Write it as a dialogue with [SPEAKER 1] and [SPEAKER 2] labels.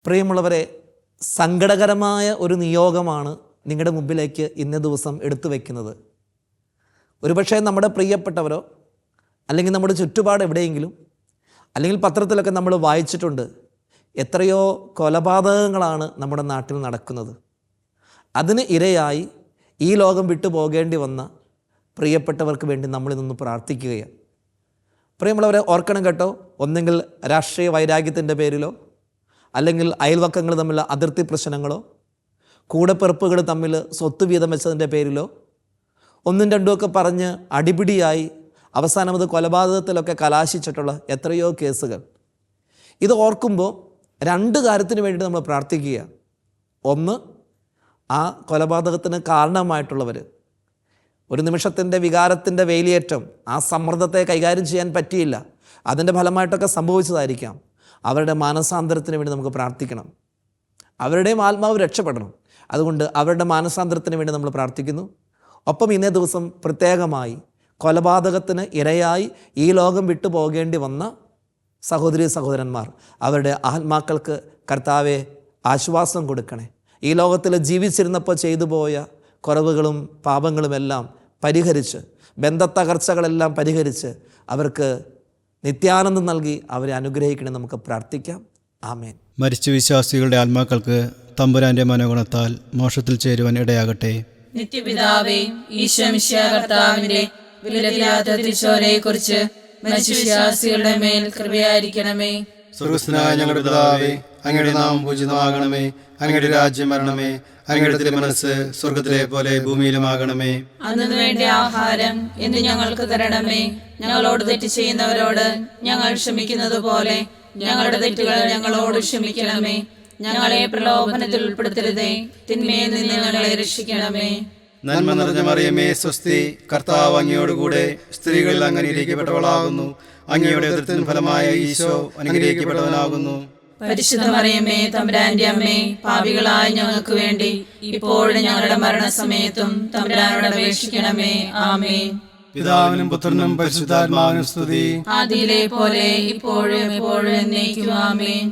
[SPEAKER 1] പ്രിയമുള്ളവരെ, സങ്കടകരമായ ഒരു നിയോഗമാണ് നിങ്ങളുടെ മുമ്പിലേക്ക് ഇന്ന ദിവസം എടുത്തു വയ്ക്കുന്നത്. ഒരുപക്ഷെ നമ്മുടെ പ്രിയപ്പെട്ടവരോ അല്ലെങ്കിൽ നമ്മുടെ ചുറ്റുപാട് എവിടെയെങ്കിലും അല്ലെങ്കിൽ പത്രത്തിലൊക്കെ നമ്മൾ വായിച്ചിട്ടുണ്ട്, എത്രയോ കൊലപാതകങ്ങളാണ് നമ്മുടെ നാട്ടിൽ നടക്കുന്നത്. അതിന് ഇരയായി ഈ ലോകം വിട്ടു പോകേണ്ടി വന്ന പ്രിയപ്പെട്ടവർക്ക് വേണ്ടി നമ്മളിതൊന്ന് പ്രാർത്ഥിക്കുകയാണ്. പ്രിയമുള്ളവരെ, ഓർക്കണം കേട്ടോ, ഒന്നെങ്കിൽ രാഷ്ട്രീയ വൈരാഗ്യത്തിൻ്റെ പേരിലോ അല്ലെങ്കിൽ അയൽവക്കങ്ങൾ തമ്മിലുള്ള അതിർത്തി പ്രശ്നങ്ങളോ കൂടപ്പിറപ്പുകൾ തമ്മിൽ സ്വത്ത് വീതം വെച്ചതിൻ്റെ പേരിലോ ഒന്നും രണ്ടുമൊക്കെ പറഞ്ഞ് അടിപിടിയായി അവസാനം അത് കൊലപാതകത്തിലൊക്കെ കലാശിച്ചിട്ടുള്ള എത്രയോ കേസുകൾ. ഇത് ഓർക്കുമ്പോൾ രണ്ട് കാര്യത്തിന് വേണ്ടി നമ്മൾ പ്രാർത്ഥിക്കുക. ഒന്ന്, ആ കൊലപാതകത്തിന് കാരണമായിട്ടുള്ളവർ, ഒരു നിമിഷത്തിൻ്റെ വികാരത്തിൻ്റെ വേലിയേറ്റം, ആ സമ്മർദ്ദത്തെ കൈകാര്യം ചെയ്യാൻ പറ്റിയില്ല, അതിൻ്റെ ഫലമായിട്ടൊക്കെ സംഭവിച്ചതായിരിക്കാം. അവരുടെ മാനസാന്തരത്തിന് വേണ്ടി നമുക്ക് പ്രാർത്ഥിക്കണം. അവരുടെയും ആത്മാവ് രക്ഷപ്പെടണം. അതുകൊണ്ട് അവരുടെ മാനസാന്തരത്തിന് വേണ്ടി നമ്മൾ പ്രാർത്ഥിക്കുന്നു. ഒപ്പം ഇന്നേ ദിവസം പ്രത്യേകമായി കൊലപാതകത്തിന് ഇരയായി ഈ ലോകം വിട്ടു പോകേണ്ടി വന്ന സഹോദരീ സഹോദരന്മാർ, അവരുടെ ആത്മാക്കൾക്ക് കർത്താവെ ആശ്വാസം കൊടുക്കണേ. ഈ ലോകത്തിൽ ജീവിച്ചിരുന്നപ്പോൾ ചെയ്തു പോയ കുറവുകളും പാപങ്ങളുമെല്ലാം പരിഹരിച്ച്, ബന്ധത്തകർച്ചകളെല്ലാം പരിഹരിച്ച് അവർക്ക് നിത്യാനന്ദം നൽകി അവരെ അനുഗ്രഹിക്കണേ. നമുക്ക് പ്രാർത്ഥിക്കാം. ആമേൻ.
[SPEAKER 2] മരിച്ച വിശ്വാസികളുടെ ആത്മാക്കൾക്ക് തമ്പുരാന്റെ മനോഗുണത്താൽ മോക്ഷത്തിൽ ചേരുവാൻ ഇടയാകട്ടെ.
[SPEAKER 3] നിത്യപിതാവേ, ഈശോ മിശിഹാ കർത്താവിന്റെ വിലപില്ലാത്ത തിരുശോരയെക്കുറിച്ച് മരിച്ച വിശ്വാസികളുടെ മേൽ കൃപയായിരിക്കണമേ.
[SPEAKER 4] സ്വർഗ്ഗസ്ഥനായ ഞങ്ങളുടെ പിതാവേ, അങ്ങയുടെ നാമം പൂജിതമാകണമേ. അങ്ങയുടെ രാജ്യം വരണമേ. അങ്ങയുടെ തിരുമനസ്സ് സ്വർഗ്ഗത്തിലെ പോലെ ഭൂമിയിലുമാകണമേ.
[SPEAKER 3] അന്നു വേണ്ട ആഹാരം ഇന്ന് ഞങ്ങൾക്ക് തരണമേ. ഞങ്ങളോട് തെറ്റ് ചെയ്യുന്നവരോട് ഞങ്ങൾ ക്ഷമിക്കുന്നത് പോലെ ഞങ്ങളുടെ തെറ്റുകൾ ഞങ്ങളോട് ക്ഷമിക്കണമേ. ഞങ്ങളെ പ്രലോഭനത്തിൽ ഉൾപ്പെടുത്തരുതേ, തിന്മയിൽ നിന്ന് ഞങ്ങളെ രക്ഷിക്കണമേ.
[SPEAKER 4] നന്മ നിറഞ്ഞ മറിയമേ, സ്വസ്തി, കർത്താവ് അങ്ങയോടുകൂടെ സ്ത്രീകളിൽ അങ്ങ് അനുഗ്രഹിക്കപ്പെട്ടവളാകുന്നു. അങ്ങയുടെ ഉദരത്തിൻ ഫലമായ ഈശോ അനുഗ്രഹിക്കപ്പെട്ടവനാകുന്നു.
[SPEAKER 3] പരിശുദ്ധ മറിയമേ, തമ്പുരാന്റെ അമ്മേ, പാപികളായ ഞങ്ങൾക്ക് വേണ്ടി ഇപ്പോഴും ഞങ്ങളുടെ മരണസമയത്തും തമ്പുരാനോട് അപേക്ഷിക്കണമേ. ആമേൻ.
[SPEAKER 4] പിതാവിനും പുത്രനും പരിശുദ്ധാത്മാവിനും സ്തുതി.
[SPEAKER 3] ആദിയിലെ പോലെ ഇപ്പോഴും എപ്പോഴും എന്നേക്കും. ആമേൻ.